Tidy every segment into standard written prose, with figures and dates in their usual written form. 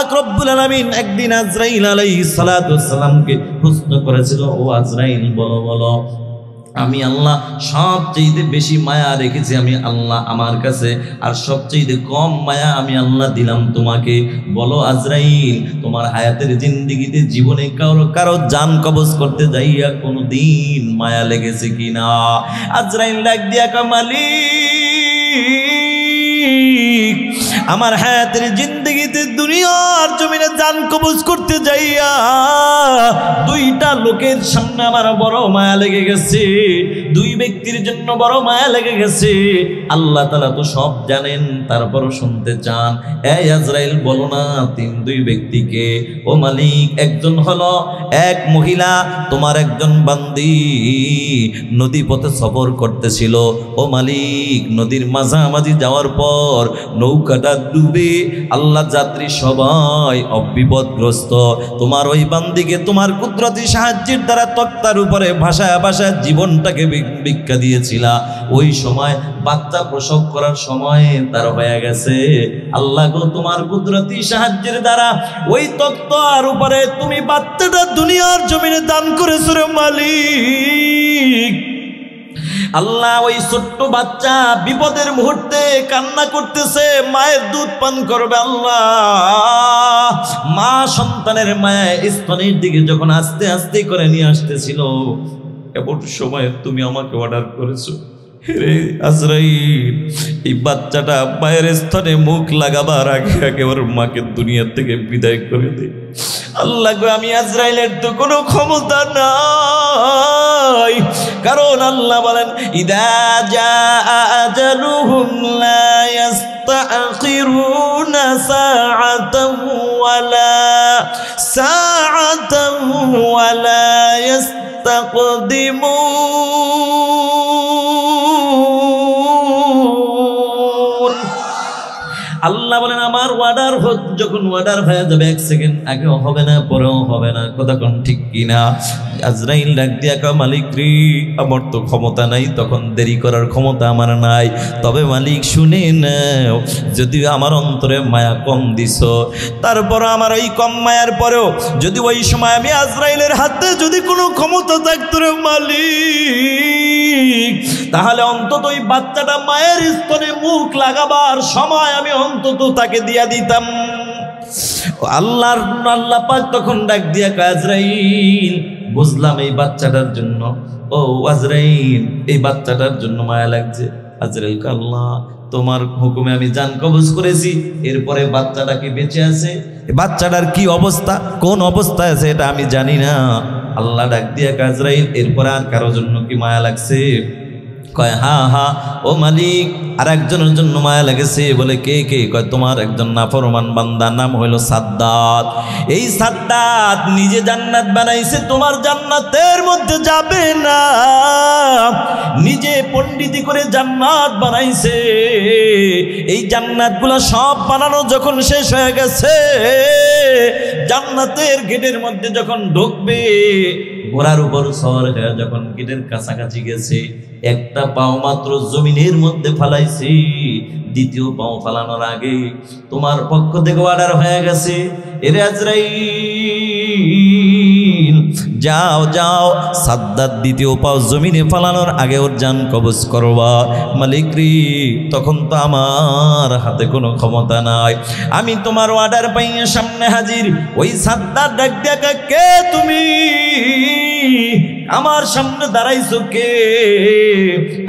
পাক রব্বুল আলামিন একদিন আজরাইল আলাইহিস সালাতু ওয়াস সালামকে প্রশ্ন করেছিল, ও আজরাইল বলো বলো, আমি আল্লাহ সবচেয়ে বেশি মায়া রেখেছি আমি আল্লাহ আমার কাছে, আর সবচেয়ে কম মায়া আমি আল্লাহ দিলাম তোমাকে। বলো আজরাইল, তোমার হায়াতের জিন্দেগিতে জীবনে কারো জান কবজ করতে যাইয়া কোনোদিন মায়া লেগেছে কিনা? আজরাইল ডাক দিয়া কয়, মালিক, আমার হায়াতের জিন্দেগিতে দুনিয়ার জমিনে জান কবজ করতে যাইয়া দুইটা লোকের সামনে আমার বড় মায়া লেগে গেছে, দুই ব্যক্তির জন্য বড় মায়া লেগে গেছে। আল্লাহ তাআলা তো সব জানেন, তারপরও শুনতে চান। এই আজরাইল বলো না দুই ব্যক্তিকে। ও মালিক, একজন হলো এক মহিলা, তোমার একজন বান্দি নদী পথে সফর করতেছিল। ও মালিক, নদীর মাঝামাঝি যাওয়ার পর নৌকাটা ডুবে আল্লাহ যাত্রী সবাই অবিপদগ্রস্ত। তোমার ওই বান্দিকে তোমার কুদরতি সাহায্যের দ্বারা তক্তার উপরে ভাসায় ভাসায় জীবনটাকে ভিক্ষা দিয়েছিলা। ওই সময় বাচ্চা প্রসব করার সময় তার হয়ে গেছে। আল্লাহ গো, তোমার কুদরতি সাহায্যের দ্বারা ওই তক্তার উপরে তুমি বাচ্চাটা দুনিয়ার জমিনে দান করেছো রে মালিক। আল্লাহ, ওই ছোট্ট বাচ্চা বিপদের মুহূর্তে কান্না করতেছে, মায়ের দুধ পান করবে। আল্লাহ, মা সন্তানের মায়ের স্তনের দিকে যখন আস্তে আস্তে করে নিয়ে আসতেছিল, এমন সময় তুমি আমাকে অর্ডার করেছো, হে আজরাইল, এই বাচ্চাটা মায়ের স্তনে মুখ লাগাবার আগে আগে ওর মাকে দুনিয়া থেকে বিদায় করে দে। আল্লাহ গো, আমি আজরাইলের তো কোনো ক্ষমতা নাই, কারণ আল্লাহ বলেন, ইদা জাআ আজালুহুম লা ইস্তাখিরুনা সাআতান ওয়ালা সাআতান ওয়ালা ইস্তাকদিমুন। আল্লাহ বলেন, আমার ওয়ার্ডার যখন ওয়ার্ডার হয়ে যাবে, এক সেকেন্ড আগেও হবে না, পরেও হবে না। কথা কোন ঠিক কিনা? আজরাইল ডাক দিয়া কয়, মালিক রে, আমার তো ক্ষমতা নাই, তখন দেরি করার ক্ষমতা আমার নাই। তবে মালিক শুনে নাও, যদি আমার অন্তরে মায়া কম দিছ, তারপর আমার ওই কম মায়ার পরেও যদি ওই সময় আমি আজরাইলের হাতে যদি কোনো ক্ষমতা থাকতো রে মালিক, তাহলে অন্তত ওই বাচ্চাটা মায়ের স্তনে মুখ লাগাবার সময় আমি অন্তত তাকে দিয়া দিতাম। আল্লাহ পাক তখন ডাক দিয়া কয়, আজরাইল, বুঝলাম এই বাচ্চাটার জন্য, ও আজরাইল, এই বাচ্চাটার জন্য মায়া লাগছে। আজরাইল, আল্লাহ তোমার হুকুমে আমি জান কবজ করেছি, এরপরে বাচ্চাটা কি বেঁচে আছে, বাচ্চাটার কি অবস্থা, কোন অবস্থায় আছে এটা আমি জানি না। আল্লাহ ডাক দিয়া কয়, আজরাইল, এরপরে আর কারোর জন্য কি মায়া লাগছে? কয়, হ্যাঁ হ্যাঁ ও মালিক, আর একজনের জন্য মায়া লেগেছে। বলে, কে কে? কয়, তোমার একজন নাফরমান বান্দা, নাম হইল সাদ্দাত। এই সাদ্দাত নিজে জান্নাত বানাইছে, তোমার জান্নাতের মধ্যে যাবে না, নিজে পণ্ডিতি করে জান্নাত বানাইছে। এই জান্নাতগুলো সব বানানো যখন শেষ হয়ে গেছে, জান্নাতের গেটের মধ্যে যখন ঢুকবে, ঘোড়ার উপর সওয়ার হয়ে যখন গেটের কাছাকাছি গেছে, একটা পাও মাত্র জমিনের মধ্যে ফালাইছে, দ্বিতীয় পাও ফালানোর আগে তোমার পক্ষ থেকে অর্ডার হয়ে গেছে, এরে আজরাইল, যাও যাও, সাদ্দাত দ্বিতীয় পাও জমিনে ফালানোর আগে ওর জান কবজ করবা। মালিক রে, তখন তো আমার হাতে কোনো ক্ষমতা নাই, আমি তোমার অর্ডার পাইয়া সামনে হাজির। ওই সাদ্দাত ডাক দিয়া কয়, কে তুমি? আমার সামনে দাঁড়াইছো কে?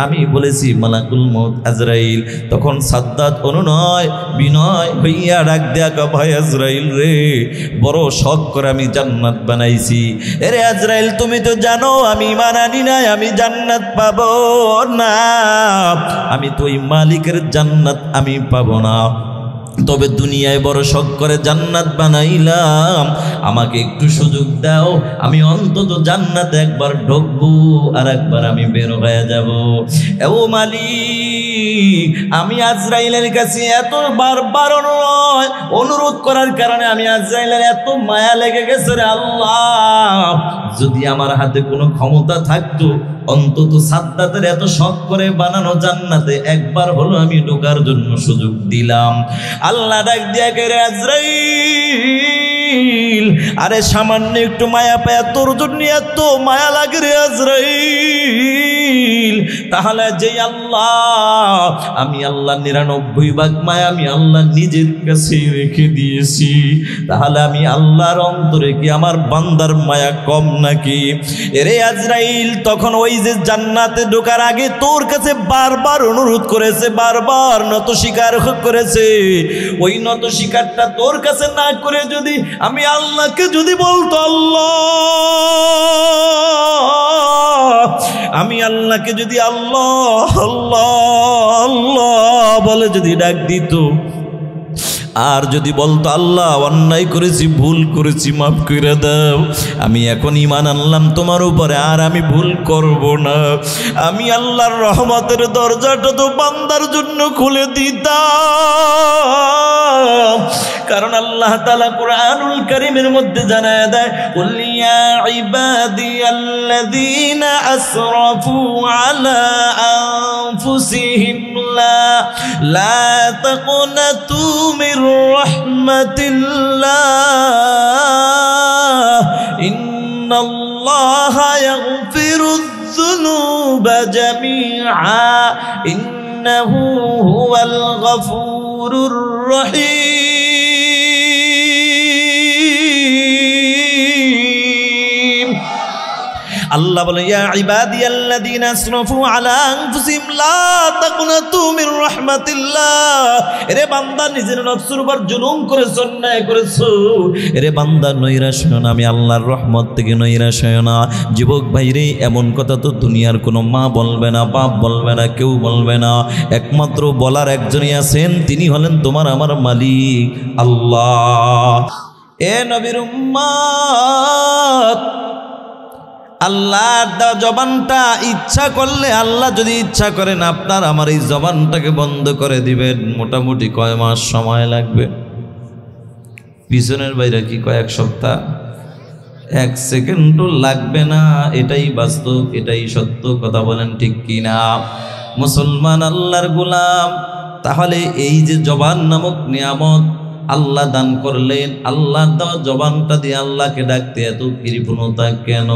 আমি বলেছি মালাকুল মউত আজরাইল। তখন সাদ্দাত অনুনয় বিনয় হইয়া ডাক দেয়া কয়, ভাই আজরাইল রে, বড় শখ করে আমি জান্নাত বানাইছি। এরে আজরাইল, তুমি তো জানো আমি ঈমান আনি নাই, আমি জান্নাত পাবো না, আমি তো ওই মালিকের জান্নাত আমি পাবো না। তবে দুনিয়ায় বড় শখ করে জান্নাত বানাইলাম, আমাকে একটু সুযোগ দাও, আমি অন্তত জান্নাতে একবার ঢুকবো আর একবার আমি বের হয়ে যাব। ও মালিক, আমি আজরাইলের কাছে এত বারবার অনুরোধ করার কারণে আমি আজরাইলের এত মায়া লেগে গেছে রে আল্লাহ, যদি আমার হাতে কোনো ক্ষমতা থাকতো, অন্তত সাদ্দাতের এত শখ করে বানানো জান্নাতে একবার হলো আমি ঢোকার জন্য সুযোগ দিলাম। আল্লাহ ডাক দিয়া কে, রে আজরাইল, আরে সামান্য একটু মায়া পায়া তোর জন্য এত মায়া লাগে রে আজরাইল। তাহলে যে আল্লাহ, আমি আল্লাহ 99 ভাগ মায়া আমি আল্লাহ নিজের কাছে রেখে দিয়েছি, তাহলে আমি আল্লাহর অন্তরে কি আমার বান্দার মায়া কম নাকি? এরে আজরাইল তখন ওই যে জান্নাতে ঢোকার আগে তোর কাছে বারবার অনুরোধ করেছে, বারবার নত স্বীকার করেছে। ওই নত স্বীকারটা তোর কাছে না করে যদি আমি আল্লাহকে যদি বলতো আল্লাহ, আমি আল্লাহকে যদি আল্লাহ আল্লাহ আল্লাহ বলে যদি ডাক দিত, আর যদি বলতো আল্লাহ অন্যায় করেছি, ভুল করেছি, মাফ করে দাও, আমি এখন ঈমান আনলাম তোমার উপরে, আর আমি ভুল করব না, আমি আল্লাহর রহমতের দরজাটা তো বান্দার জন্য খুলে দিতাম। কারণ আল্লাহ তাআলা কুরআনুল কারীমের মধ্যে জানায় দেয়, কুল ইয়া ইবাদিয়াল্লাযীনা আসরাফু আলা আনফুসিহিম লা তাকুনাতু মির রাহমাতিল্লাহ ইন্নাল্লাহা ইয়াগফিরুয যুনুবা জামিআ ইন্নাহু হুয়াল গফুরুর রহিম। আল্লাহ বলে, ইয়া ইবাদিয়াল্লাযীনা আসরাফু আলা আনফুসিহিম লা তাকুনাতু মির রাহমাতিল্লাহ। এরে বান্দা নিজের নফসের উপর জুলুম করেছো, অন্যায় করেছো, এরে বান্দা নৈরাশ হয়ো না, আমি আল্লাহর রহমত থেকে নৈরাশ হয়ো না। যুবক ভাইরে, এমন কথা তো দুনিয়ার কোনো মা বলবে না, বাপ বলবে না, কেউ বলবে না। একমাত্র বলার একজনই আছেন, তিনি হলেন তোমার আমার মালিক আল্লাহ। এ নবীর উম্মত, আল্লাহর দেওয়া জবানটা ইচ্ছা করলে, আল্লাহ যদি ইচ্ছা করেন আপনার আমার এই জবানটাকে বন্ধ করে দিবেন, মোটামুটি কয় মাস সময় লাগবে? পিছনের বাইরে কি কয়েক সপ্তাহ? 1 সেকেন্ডও লাগবে না। এটাই বাস্তব, এটাই সত্য। কথা বলেন ঠিক কিনা? মুসলমান আল্লাহর গোলাম, তাহলে এই যে জবান নামক নিয়ামত আল্লাহ দান করলেন, আল্লাহর দেওয়া জবানটা দিয়ে আল্লাহকে ডাকতে এত কৃপণতা কেন?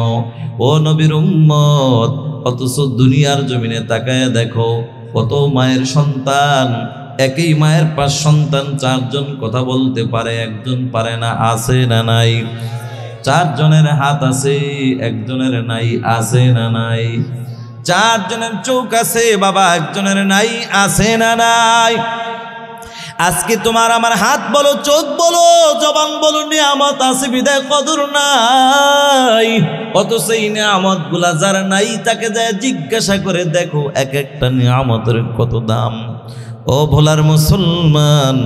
ও নবীর উম্মত, অথচ দুনিয়ার জমিনে তাকায় দেখো কত মায়ের সন্তান, একই মায়ের 5 সন্তান, 4 জন কথা বলতে পারে, একজন পারে না। আছে না নাই? 4 জনের হাত আছে, একজনের নাই। আছে না নাই? 4 জনের চোখ আছে বাবা, একজনের নাই। আছে না নাই? আজকে তোমার আমার হাত বলো, চোখ বলো, জবান বলো, নিয়ামত আছে বিদায় কদর নাই। অথচ এই নিয়ামত গুলা যার নাই তাকে যায় জিজ্ঞাসা করে দেখো এক একটা নিয়ামতের কত দাম। ও ভোলার মুসলমান,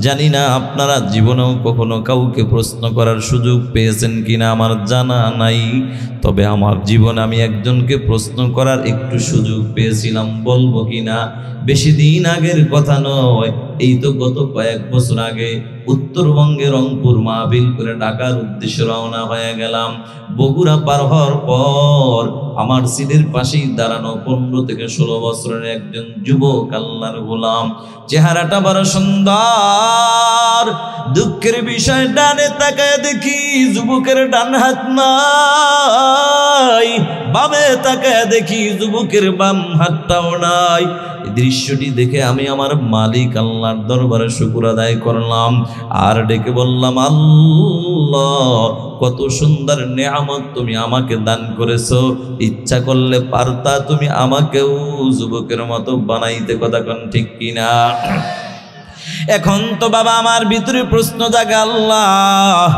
জানি না আপনারা জীবনেও কখনো কাউকে প্রশ্ন করার সুযোগ পেয়েছেন কিনা আমার জানা নাই, তবে আমার জীবনে আমি একজনকে প্রশ্ন করার একটু সুযোগ পেয়েছিলাম। বলবো কিনা? বেশি দিন আগের কথা নয়, এই তো গত কয়েক বছর আগে উত্তরবঙ্গে রংপুর মাহফিল করে ঢাকার উদ্দেশ্যে রওনা হয়ে গেলাম। বগুড়া পার হওয়ার পর আমার সিটের পাশেই দাঁড়ানো 15 থেকে 16 বছরের একজন যুবক আল্লাহর গোলাম, চেহারাটা বড় সুন্দর। দুঃখের বিষয়, ডানে তাকায় দেখি যুবকের ডান হাত নাই, বামে তাকায় দেখি যুবকের বাম হাতটাও নাই। এই দৃশ্যটি দেখে আমি আমার মালিক আল্লাহর দরবারে শুকর আদায় করলাম, আর ডেকে বললাম, আল্লাহ কত সুন্দর নেয়ামত তুমি আমাকে দান করেছো, ইচ্ছা করলে পারতা তুমি আমাকেও যুবকের মতো বানাইতে। কথা কোন ঠিক কিনা? এখন তো বাবা আমার ভিতরে প্রশ্ন জাগে, আল্লাহ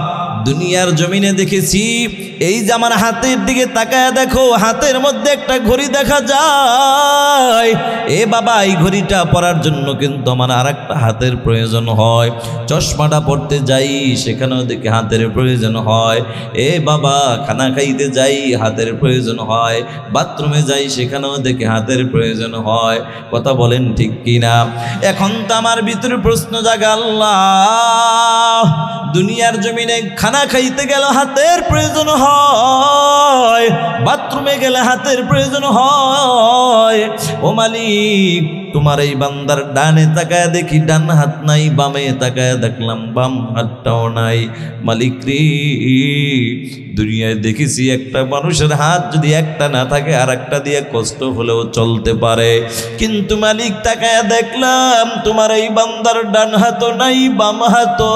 দুনিয়ার জমিনে দেখেছি, এই যে আমার হাতের দিকে তাকায় দেখো, হাতের মধ্যে একটা ঘড়ি দেখা যায়। এ বাবা, এই ঘড়িটা পরার জন্য কিন্তু আমার আর একটা হাতের প্রয়োজন হয়। চশমাটা পড়তে যাই, সেখানেও দেখি হাতের প্রয়োজন হয়। এ বাবা, খানা খাইতে যাই, হাতের প্রয়োজন হয়। বাথরুমে যাই, সেখানেও দেখি হাতের প্রয়োজন হয়। কথা বলেন ঠিক কিনা? এখন তো আমার ভিতরে প্রশ্ন জাগে, আল্লাহ দুনিয়ার জমিনে খানা খাইতে গেল হাতের প্রয়োজন হয়, বাথরুমে গেলে হাতের প্রয়োজন হয়। ও মালিক, তোমার এই বান্দার ডানে তাকায় দেখি ডান হাত নাই, বামে তাকায় দেখলাম বাম হাতটাও নাই। মালিক রে, দুনিয়ায় দেখেছি একটা মানুষের হাত যদি একটা না থাকে আর একটা দিয়ে কষ্ট হলেও চলতে পারে, কিন্তু মালিক তাকায় দেখলাম তোমার এই বান্দার ডান হাতও নাই, বাম হাতও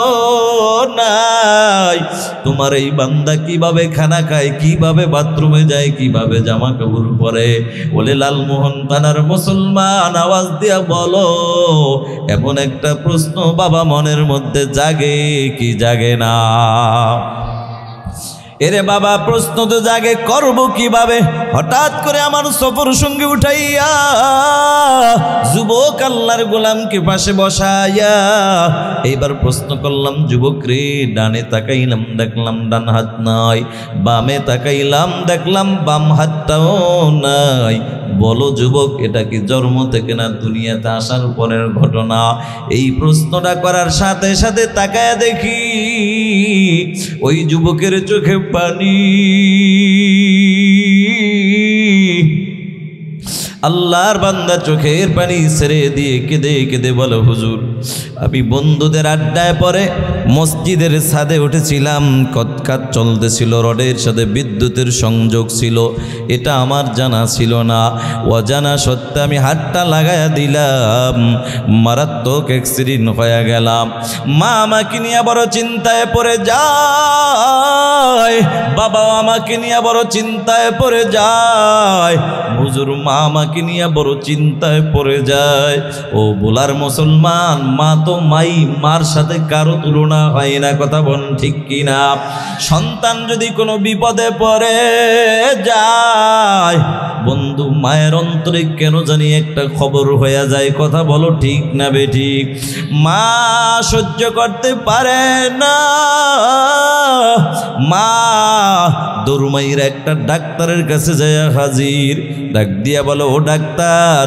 নাই। তোমার এই বান্দা কিভাবে খানা খায়, কিভাবে বাথরুমে যায়, কিভাবে জামা কাপড় পরে? বলে লালমোহন থানার মুসলমান, আওয়াজ দিয়া বলো, এমন একটা প্রশ্ন বাবা মনের মধ্যে জাগে কি জাগে না? এরে বাবা, প্রশ্ন তো জাগে, করব কিভাবে? হঠাৎ করে আমার সফর সঙ্গে উঠাইয়া যুবক আল্লাহর গোলামকে পাশে বসাইয়া এইবার প্রশ্ন করলাম, যুবক রে, ডানে তাকাইলাম দেখলাম ডান হাত নাই, বামে তাকাইলাম দেখলাম বাম হাতটাও নাই। বলো যুবক, এটা কি জন্ম থেকে না দুনিয়াতে আসার পরের ঘটনা? এই প্রশ্নটা করার সাথে সাথে তাকায় দেখি ওই যুবকের চোখে পানি। আল্লাহর বান্দা চোখের পানি ছেড়ে দিয়ে কেঁদে কেঁদে বলো, হুজুর, আমি বন্ধুদের আড্ডায় পরে মসজিদের ছাদে উঠেছিলাম, কৎকাত চলতেছিল, রডের সাথে বিদ্যুতের সংযোগ ছিল, এটা আমার জানা ছিল না। অজানা সত্ত্বে আমি হাতটা লাগাইয়া দিলাম, মারাত্মক অ্যাক্সিডেন্ট হয়ে গেলাম। মা আমাকে নিয়ে বড় চিন্তায় পড়ে যায়, বাবা আমাকে নিয়ে বড় চিন্তায় পড়ে যায়, হুজুর মা আমাকে নিয়ে বড় চিন্তায় পড়ে যায়। ও বলার মুসলমান, মা তো মাই, মার সাথে কারো তুলনা হয় না, কথা বল ঠিক কিনা? সন্তান যদি কোনো বিপদে পড়ে যায়, বন্ধু মায়ের অন্তরে কেন জানি একটা খবর হয়ে যায়, কথা বলো ঠিক না বেঠিক? মা সহ্য করতে পারে না, মা দৌড়মাইরা একটা ডাক্তারের কাছে যায় হাজির, ডাক দিয়া বলো, ও ডাক্তার,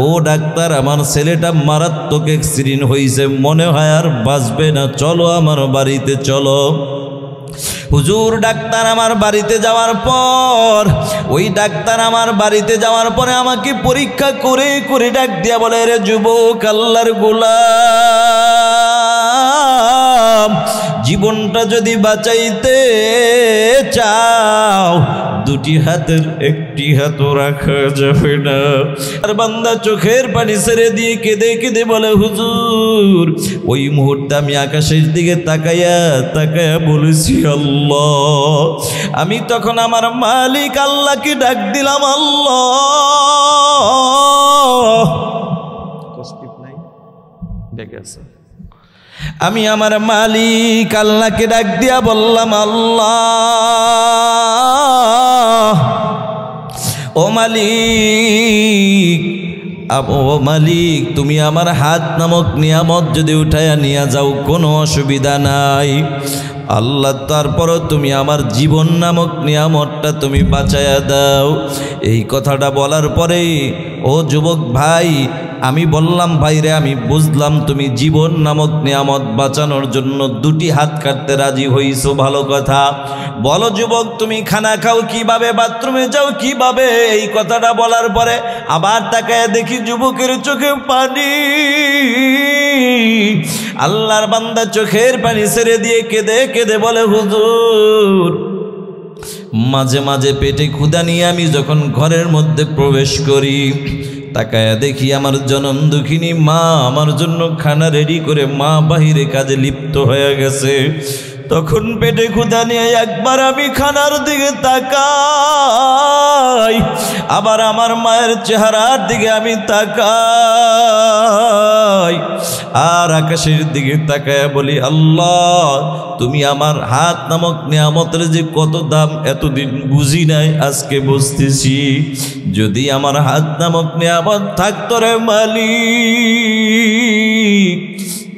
ও ডাক্তার, আমার ছেলেটা মারাত্মক অ্যাক্সিডেন্ট হয়েছে, মনে হয় আর বাঁচবে না, চলো আমার বাড়িতে চলো। হুজুর, ডাক্তার আমার বাড়িতে যাওয়ার পর, ওই ডাক্তার আমার বাড়িতে যাওয়ার পরে আমাকে পরীক্ষা করে করে ডাক দিয়া বলে, রে যুবক আল্লাহর গোলাম, জীবনটা যদি বাঁচাইতে চাও, দুটি হাতের একটি হাতও রাখা যাবে না। আর বান্দা চোখের পানি ছেড়ে দিয়ে কেঁদে কেঁদে বলে, হুজুর, ওই মুহূর্তে আমি আকাশের দিকে তাকাইয়া তাকাইয়া বলেছি, আল্লাহ। আমি তখন আমার মালিক আল্লাহকে ডাক দিলাম, আল্লাহ। আমি আমার মালিক আল্লাহকে ডাক দিয়া বললাম, আল্লাহ, ও মালিক, ও মালিক, তুমি আমার হাত নামক নিয়ামত যদি উঠাইয়া নিয়ে যাও কোনো অসুবিধা নাই। আল্লাহ, তারপরও তুমি আমার জীবন নামক নিয়ামতটা তুমি বাঁচাইয়া দাও। এই কথাটা বলার পরে ও যুবক ভাই, আমি বললাম, ভাইরে, আমি বুঝলাম তুমি জীবন নামক নিয়ামত বাঁচানোর জন্য দুটি হাত কাটতে রাজি হইছো, ভালো কথা। বলো যুবক, তুমি খানা খাও কিভাবে, বাথরুমে যাও কিভাবে? এই কথাটা বলার পরে আবার তাকায় দেখি যুবকের চোখে পানি। আল্লাহর বান্দা চোখের পানি ছেড়ে দিয়ে কেঁদে কেঁদে বলে, হুজুর, মাঝে মাঝে পেটে ক্ষুধা নিয়ে আমি যখন ঘরের মধ্যে প্রবেশ করি, তাকায়া দেখি আমার জনম দুঃখিনী মা আমার জন্য খানা রেডি করে মা বাহিরে কাজে লিপ্ত হয়ে গেছে। তখন পেটে ক্ষুধা নিয়ে একবার আমি খানার দিকে তাকাই, আবার আমার মায়ের চেহারার দিকে আমি তাকাই, আর আকাশের দিকে তাকায় বলি, আল্লাহ, তুমি আমার হাত নামক নিয়ামতের যে কত দাম এতদিন বুঝি নাই, আজকে বুঝতেছি। যদি আমার হাত নামক নিয়ামত থাকতো রে মালিক,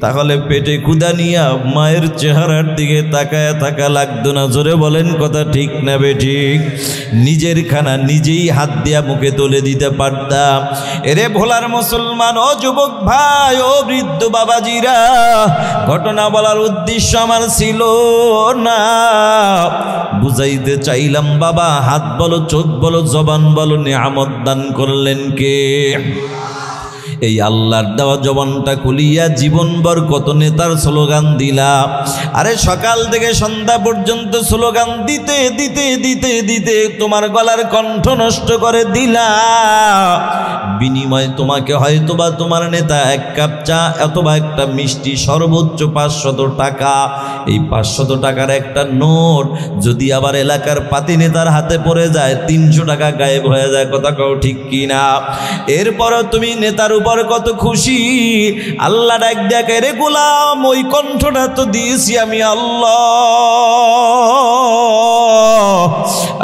তাহলে পেটে ক্ষুধা নিয়ে মায়ের চেহারার দিকে তাকায় থাকা লাগতো না। জোরে বলেন কথা ঠিক না বেঠিক? নিজের খানা নিজেই হাত দিয়া মুখে তুলে দিতে পারতাম। এরে ভোলার মুসলমান, ও যুবক ভাই, ও বৃদ্ধ বাবাজিরা, ঘটনা বলার উদ্দেশ্য আমার ছিল না, বুঝাইতে চাইলাম বাবা, হাত বলো, চোখ বলো, জবান বলো, নিয়ামত দান করলেন কে? এই আল্লাহর দেওয়া জবানটা খুলিয়া জীবনভর কত নেতার স্লোগান দিলা। আরে সকাল থেকে সন্ধ্যা পর্যন্ত স্লোগান দিতে দিতে দিতে দিতে তোমার গলার কণ্ঠ নষ্ট করে দিলা। বিনিময়ে তোমাকে হয়তোবা তোমার নেতা এক কাপ চা অথবা একটা মিষ্টি, সর্বোচ্চ 500 টাকা, এই 500 টাকার একটা নোট যদি আবার এলাকার পাতি নেতার হাতে পড়ে যায় 300 টাকা গায়েব হয়ে যায়। কথা কও ঠিক কিনা? এরপরও তুমি নেতার উপর কত খুশি। আল্লাহ ডাক দেখে, রে গোলাম, ওই কণ্ঠটা তো দিয়েছি আমি আল্লাহ।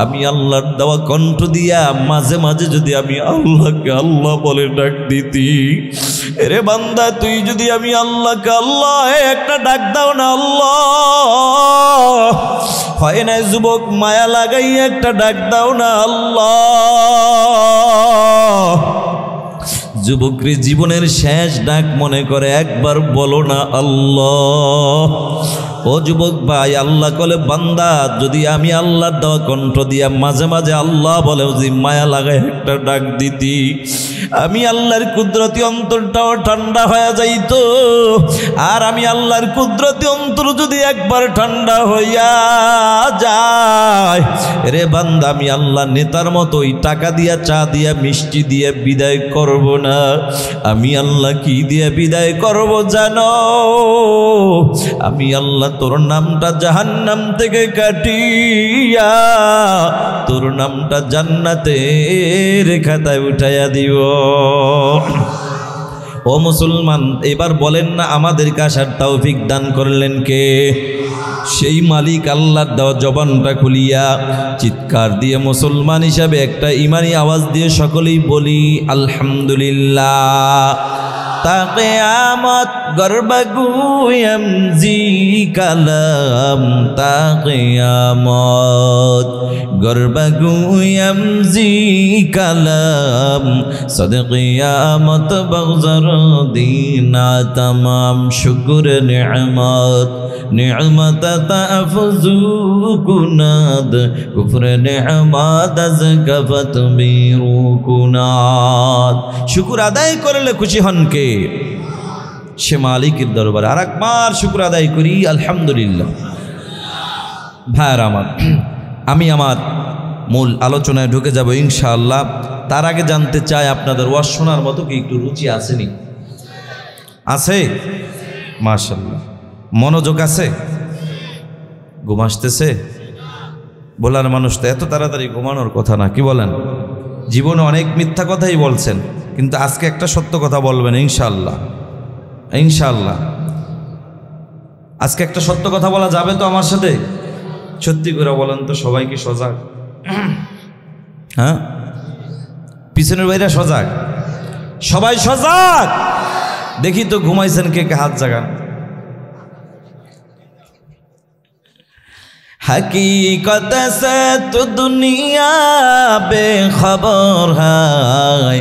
আমি আল্লাহর দেওয়া কণ্ঠ দিয়া মাঝে মাঝে যদি আমি আল্লাহকে আল্লাহ বলে ডাক দিতি, রে বান্দা তুই যদি আমি আল্লাহকে আল্লাহ একটা ডাক দাও না আল্লাহ, হয় না যুবক মায়া লাগাই একটা ডাক দাও না আল্লাহ। যুবকরে জীবনের শেষ ডাক মনে করে একবার বলো না আল্লাহ। ও যুবক ভাই, আল্লাহ কলে বান্দা যদি আমি আল্লাহর দেওয়া কণ্ঠ দিয়া মাঝে মাঝে আল্লাহ বলে যদি মায়া লাগায় একটা ডাক দিতি, আমি আল্লাহর কুদরতি অন্তরটাও ঠান্ডা হয়ে যাইত। আর আমি আল্লাহর কুদরতি অন্তর যদি একবার ঠান্ডা হইয়া যায়, রে বান্দা আমি আল্লাহ নেতার মতো ওই টাকা দিয়া, চা দিয়া, মিষ্টি দিয়ে বিদায় করব না। আমি আল্লাহ কি দিয়ে বিদায় করব জানো? আমি আল্লাহ তোর নামটা জাহান্নাম থেকে কাটিয়া তোর নামটা জান্নাতের খাতায় উঠাইয়া দিব। ও মুসলমান, এবার বলেন না আমাদেরকে আসার তৌফিক দান করলেন কে? সেই মালিক আল্লাহর দেওয়া জবানটা খুলিয়া চিৎকার দিয়ে মুসলমান হিসাবে একটা ইমানি আওয়াজ দিয়ে সকলেই বলি আলহামদুলিল্লাহ। তা কিয়ামত গর্বগুয়ম জি কালাম, তা কিয়ামত গর্বগুয়ম জি কালাম, সদকিয়ামত বগজর দিনা তমাম। শুকর নি'মত নি'মত তাফজু কুনাদ, কুফর নি'মত আজ গফত বিরু কুনাদ। শুকর আদায় করলে খুশি হন কে? সে মালিকের দরবারে। আর একবার শুকর আদায় করি আলহামদুলিল্লাহ। ভাইরা আমার, আমি আমার মূল আলোচনায় ঢুকে যাব ইনশাআল্লাহ। তার আগে জানতে চাই আপনাদের ওয়াজ শোনার মতো কি একটু রুচি আসেনি? আছে? মাশাআল্লাহ। মনোযোগ আছে? ঘুম আসতেছে? বলার মানুষ তো এত তাড়াতাড়ি ঘুমানোর কথা না, কি বলেন? জীবনে অনেক মিথ্যা কথাই বলছেন, কিন্তু আজকে একটা সত্য কথা বলবেন ইনশাআল্লাহ। ইনশাআল্লাহ আজকে একটা সত্য কথা বলা যাবে তো আমার সাথে? সত্যি করে বলেন তো, সবাই কি সজাগ? হ্যাঁ, পিছনের বাইরে সজাগ? সবাই সজাগ? দেখি তো ঘুমাইছেন কে কে, হাত জাগান। हकीकत से तो दुनिया बेखबर है,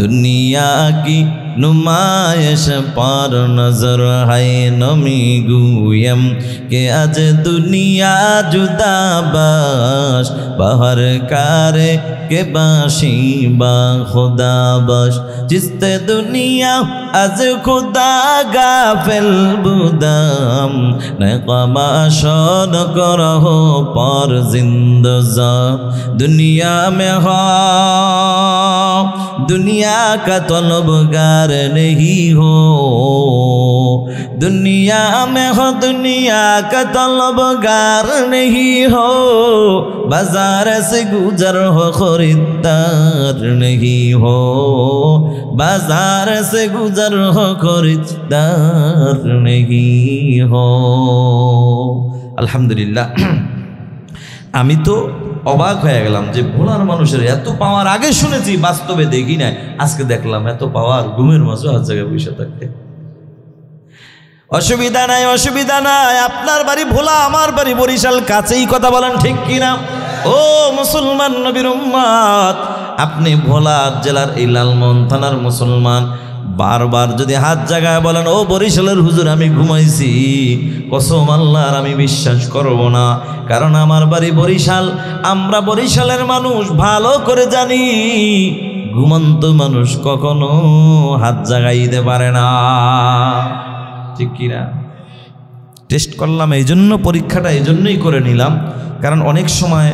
दुनिया की नुमाइश पर नजर है। नमी गुयम के आज दुनिया जुदा बाश, बाहर कारे के बाशी बा खुदा बाश। जिसते दुनिया आज खुदा गाफिल बुदाम, नक़मा शोन करहो पर जिंदजा। दुनिया में हो दुनिया का तलबगार नहीं हो, दुनिया में हो दुनिया का तलबगार नहीं हो। बाजार से गुजर हो खरीदार नहीं हो, बाजार से गुजर हो खरीदार नहीं हो। আলহামদুলিল্লাহ। আমি তো অবাক হয়ে গেলাম যে ভোলার মানুষের এত পাওয়ার আগে শুনেছি, বাস্তবে দেখি না, আজকে দেখলাম এত পাওয়ার ঘুমের মাঝে হাত জায়গায় বসে থাকতে। অসুবিধা নাই, অসুবিধা নাই। আপনার বাড়ি ভোলা, আমার বাড়ি বরিশাল, কাছেই, কথা বলেন ঠিক কিনা? ও মুসলমান নবীর উম্মত, আপনি ভোলা জেলার এই লালমোহন থানার মুসলমান, বারবার যদি হাত জায়গায় বলেন ও বরিশালের হুজুর আমি ঘুমাইছি, কসম আল্লাহর আমি বিশ্বাস করব না। কারণ আমার বাড়ি বরিশাল, আমরা বরিশালের মানুষ ভালো করে জানি ঘুমন্ত মানুষ কখনো হাত জাগাইতে পারে না, ঠিক কিনা? টেস্ট করলাম, এই জন্য পরীক্ষাটা এই জন্যই করে নিলাম, কারণ অনেক সময়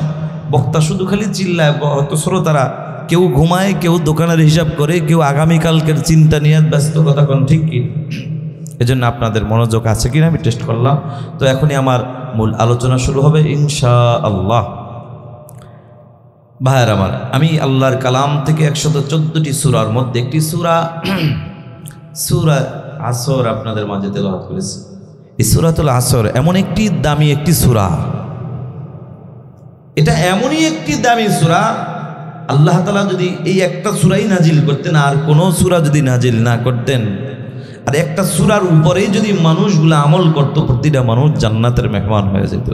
বক্তা শুধু খালি চিল্লায়, হয়তো শ্রোতারা কেউ ঘুমায়, কেউ দোকানের হিসাব করে, কেউ আগামীকালকের চিন্তা নিয়ে ব্যস্ত, কথা কোন ঠিক কি? এজন্য আপনাদের মনোযোগ আছে কিনা আমি টেস্ট করলাম। তো এখনই আমার মূল আলোচনা শুরু হবে ইনশাআল্লাহ। ভাইয়ের আমার, আমি আল্লাহর কালাম থেকে 114টি সূরার মধ্যে একটি সূরা সূরা আসর আপনাদের মাঝে তেলাওয়াত করেছি। এই সূরাতুল আসর এমন একটি দামি একটি সূরা, এটা এমনই একটি দামি সূরা, আল্লাহ তাআলা যদি এই একটা সূরাই নাজিল করতেন, আর কোনো সূরা যদি নাজিল না করতেন, আর একটা সূরার উপরেই যদি মানুষগুলো আমল করত, প্রতিটা মানুষ জান্নাতের মেহমান হয়ে যেত।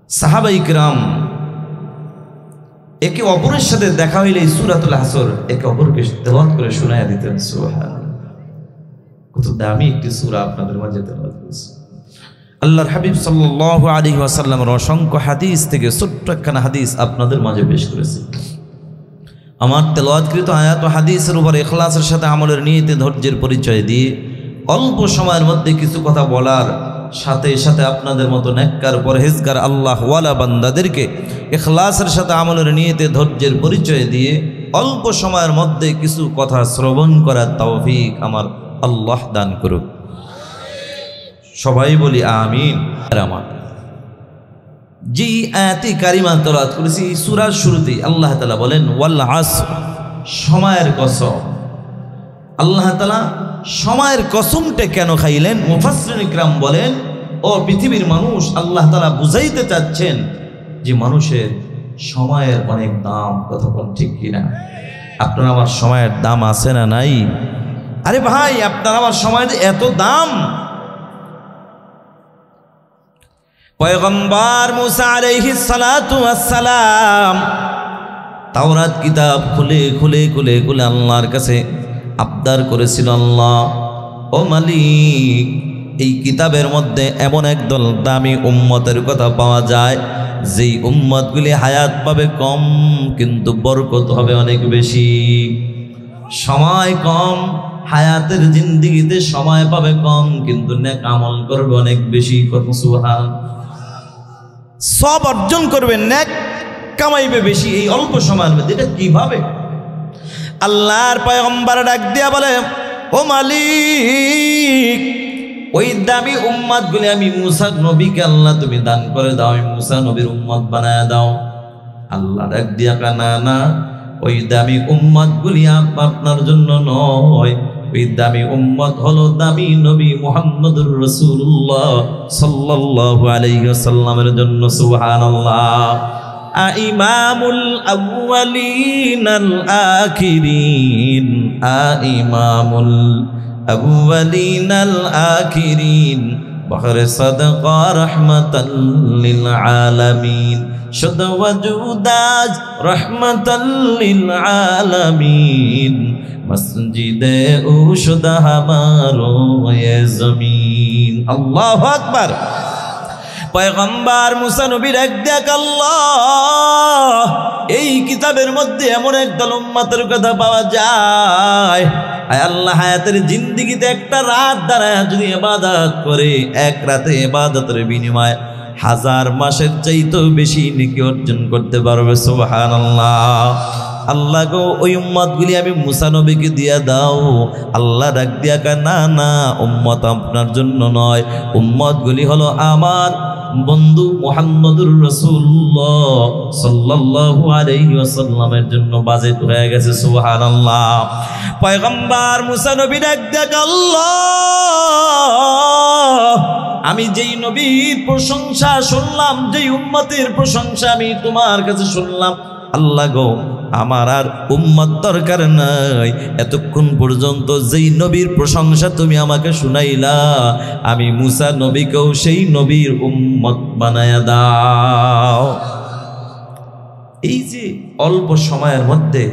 সাহাবায়ে কিরাম একে অপরের সাথে দেখা হইলে এই সূরাতুল আসর একে অপরকে তেলাওয়াত করে শোনায়া দিতেন। সুবহানাল্লাহ, কত দামি একটি সূরা আপনাদের মাঝে তেলাওয়াত করেছি। আল্লাহর হাবিব সাল্লাল্লাহু আলাইহি ওয়াসাল্লামের অসংখ্য হাদিস থেকে ছোট্ট একখানা হাদিস আপনাদের মাঝে পেশ করেছি। আমার তেলাওয়াতকৃত আয়াত ও হাদিসের উপর ইখলাসের সাথে আমলের নিয়তে ধৈর্যের পরিচয় দিয়ে অল্প সময়ের মধ্যে কিছু কথা বলার সাথে সাথে আপনাদের মতো নেককার পরহেজগার আল্লাহওয়ালা বান্দাদেরকে ইখলাসের সাথে আমলের নিয়তে ধৈর্যের পরিচয় দিয়ে অল্প সময়ের মধ্যে কিছু কথা শ্রবণ করার তৌফিক আমার আল্লাহ দান করুক। সবাই বলি আমিন। আমার যে আয়াতে কারিমা তেলাওয়াত করেছি সূরার শুরুতেই আল্লাহ তাআলা বলেন ওয়াল আসর, সময়ের কসম। আল্লাহ তাআলা সময়ের কসমটা কেন খাইলেন? মুফাসসিরিন ইকরাম বলেন, ও পৃথিবীর মানুষ, আল্লাহ তাআলা বুঝাইতে চাচ্ছেন যে মানুষের সময়ের অনেক দাম, কথা বল ঠিক কিনা? আপনার আমার সময়ের দাম আছে না নাই? আরে ভাই, আপনার আমার সময়ের এত দাম। পয়গম্বর মুসা আলাইহিস সালাতু ওয়াস সালাম তাওরাত কিতাব খুলে খুলে খুলে খুলে আল্লাহর কাছে আবদার করেছিল, আল্লাহ ও মালিক, এই কিতাবের মধ্যে এমন একদল দামি উম্মতের কথা পাওয়া যায় যেই উম্মতগুলি হায়াত পাবে কম কিন্তু বরকত হবে অনেক বেশি। সময় কম, হায়াতের জিন্দেগিতে সময় পাবে কম কিন্তু নেক আমল করবে অনেক বেশি। সুবহানাল্লাহ, সব অর্জন করবে, নেক কামাইবে বেশি এই অল্প সময়ের মধ্যে। এটা কিভাবে? আল্লাহর পয়গম্বর ডাক দিয়া বলে, ও মালিক, ওই দামি উম্মতগুলি আমি মুসা নবীকে আল্লাহ তুমি দান করে দাও, আমি মুসা নবীর উম্মত বানায় দাও। আল্লাহ ডাক দিয়া কানা না, ওই দামি উম্মতগুলি আপনার জন্য নয়, ওই দামি উম্মত হলো দামি নবী মুহাম্মদুর রাসূলুল্লাহ সাল্লাল্লাহু আলাইহি ওয়াসাল্লামের জন্য। সুবহানাল্লাহ। ইমামুল আউয়ালিন আল আখিরিন, ইমামুল আউয়ালিন আল আখিরিন, বহরে সাদকা রাহমাতাল লিল আলামিন, শুদ ওয়াজুদাজ রাহমাতাল লিল আলামিন, মসজিদে উশুদ হামারো এ জমিন। আল্লাহু আকবার। পয়গম্বর মুসা নবীর এক দেখ, আল্লাহ এই কিতাবের মধ্যে এমন একদল উম্মতের কথা পাওয়া যায়, আয় আল্লাহ হায়াতের জিন্দেগিতে একটা রাত দাঁড়ায় যদি ইবাদত করে, এক রাতে ইবাদতের বিনিময়ে 1000 মাসের চাইতেও বেশি নেকি অর্জন করতে পারবে। সুবহানাল্লাহ। আল্লাহ গো, ওই উম্মতগুলি আমি মুসা নবীকে দিয়া দাও। আল্লাহ ডাক দিয়া কা না না, উম্মত আপনার জন্য নয়, উম্মতগুলি হলো আমার বন্ধু মুহাম্মদুর রাসূলুল্লাহ সাল্লাল্লাহু আলাইহি ওয়াসাল্লামের জন্য বাজেট হয়ে গেছে। সুবহানাল্লাহ। পয়গম্বর মুসা নবী ডাক দিয়া কা, আল্লাহ আমি যেই নবীর প্রশংসা শুনলাম, যেই উম্মতের প্রশংসা আমি তোমার কাছে শুনলাম, আল্লাহ গো আমার আর উম্মত দরকার নাই, এতক্ষণ পর্যন্ত যেই নবীর প্রশংসা তুমি আমাকে শুনাইলা, আমি মুসা নবীকেও সেই নবীর উম্মত বানায়া দাও। এই যে অল্প সময়ের মধ্যে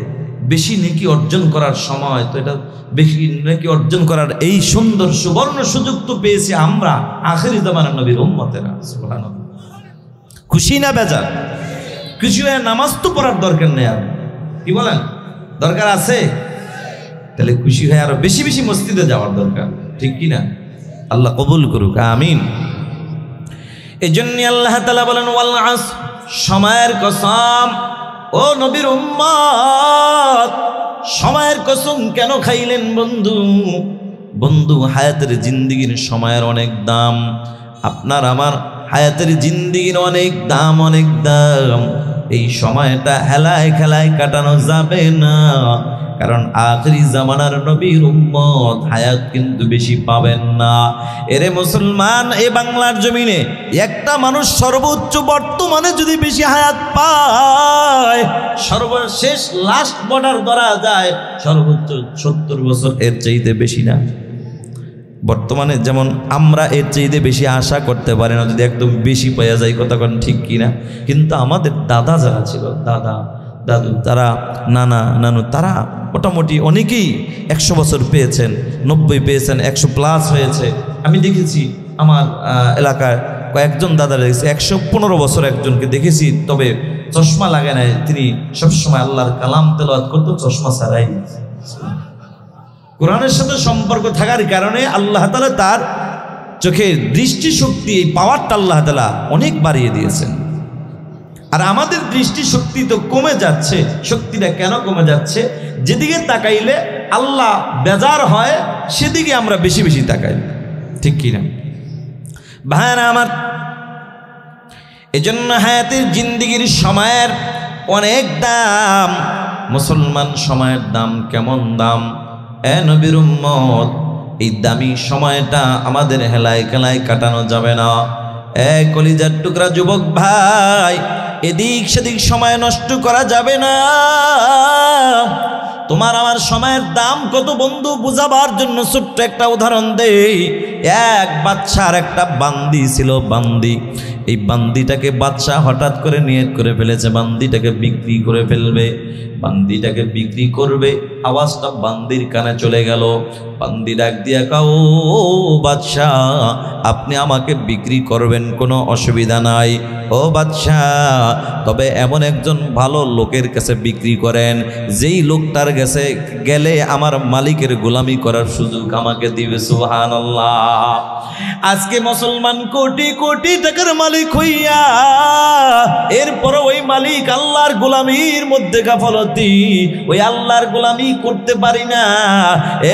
বেশি নেকি অর্জন করার সময়, তো এটা বেশি নেকি অর্জন করার এই সুন্দর সুবর্ণ সুযোগ তো পেয়েছি আমরা আখিরি জামানার নবীর উম্মতেরা। সুবহানাল্লাহ। খুশি না বেজার? কিছু নামাজ তো পড়ার দরকার নেই। কি বলেন? দরকার আছে? তাহলে খুশি হয়ে আরো বেশি বেশি মসজিদে যাওয়ার দরকার, ঠিক কি না? আল্লাহ কবুল করুক, আমিন। এই জন্য আল্লাহ তাআলা বলেন ওয়াল আসর, সময়ের কসম। ও নবীর উম্মত, সময়ের কসম কেন খাইলেন বন্ধু? বন্ধু, হায়াতের জিন্দেগির সময়ের অনেক দাম। আপনার আমার হায়াতের জিন্দেগির অনেক দাম, অনেক দাম। এই সময়টা হেলায় খেলায় কাটানো যাবে না, কারণ আখিরি জামানার নবীর উম্মত হায়াত কিন্তু বেশি পাবেন না। এরে মুসলমান, এ বাংলার জমিনে একটা মানুষ সর্বোচ্চ বর্তমানে যদি বেশি হায়াত পায়, সর্বশেষ লাস্ট বর্ডার ধরা যায় সর্বোচ্চ 70 বছর, এর চাইতে বেশি না। বর্তমানে যেমন আমরা এর চাইতে বেশি আশা করতে পারি না, যদি একদম বেশি পাওয়া যায়, কথা কোন ঠিক কিনা? কিন্তু আমাদের দাদা যারা ছিল, দাদা দাদু, তারা নানা নানু, তারা মোটামুটি অনেকেই 100 বছর পেয়েছেন, 90 পেয়েছেন, 100+ হয়েছে। আমি দেখেছি আমার এলাকায় কয়েকজন দাদা দেখেছি 115 বছর একজনকে দেখেছি, তবে চশমা লাগে নাই, তিনি সবসময় আল্লাহর কালাম তেলাওয়াত করতো চশমা ছাড়াই। কোরআনের সাথে সম্পর্ক থাকার কারণে আল্লাহ তাআলা তার চোখের দৃষ্টিশক্তি, এই পাওয়ারটা আল্লাহ তাআলা অনেক বাড়িয়ে দিয়েছেন। আর আমাদের দৃষ্টিশক্তি তো কমে যাচ্ছে। শক্তিটা কেন কমে যাচ্ছে? যেদিকে তাকাইলে আল্লাহ বেজার হয় সেদিকে আমরা বেশি বেশি তাকাই, ঠিক কিনা ভাইরা আমার? এজন্য হায়াতের জিন্দেগির সময়ের অনেক দাম। মুসলমান, সময়ের দাম কেমন দাম? এ নবীর উম্মত, এই দামি সময়টা আমাদের হেলায় খেলায় কাটানো যাবে না। এ কলিজার টুকরা যুবক ভাই, এদিক সেদিক সময় নষ্ট করা যাবে না। তোমার আমার সময়ের দাম কত বন্ধু, বুঝাবার জন্য ছোট্ট একটা উদাহরণ দেই। এক বাদশার একটা বান্দি ছিল, বান্দি। এই বান্দিটাকে বাদশা হঠাৎ করে নিয়ত করে ফেলেছে বান্দিটাকে বিক্রি করে ফেলবে, বান্দিটাকে বিক্রি করবে। আওয়াজটা বান্দির কানে চলে গেল। বান্দি ডাক দিয়া কও, বাদশা, আপনি আমাকে বিক্রি করবেন, কোনো অসুবিধা নাই। ও বাদশা, তবে এমন একজন ভালো লোকের কাছে বিক্রি করেন, যেই লোকটার কাছে গেলে আমার মালিকের গোলামি করার সুযোগ আমাকে দিবে। সুবহানাল্লাহ। আজকে মুসলমান কোটি কোটি টাকার মালিক হইয়া এরপর ওই মালিক আল্লাহর গোলামির মধ্যে গাফলতি, ওই আল্লাহর গোলামি করতে পারি না।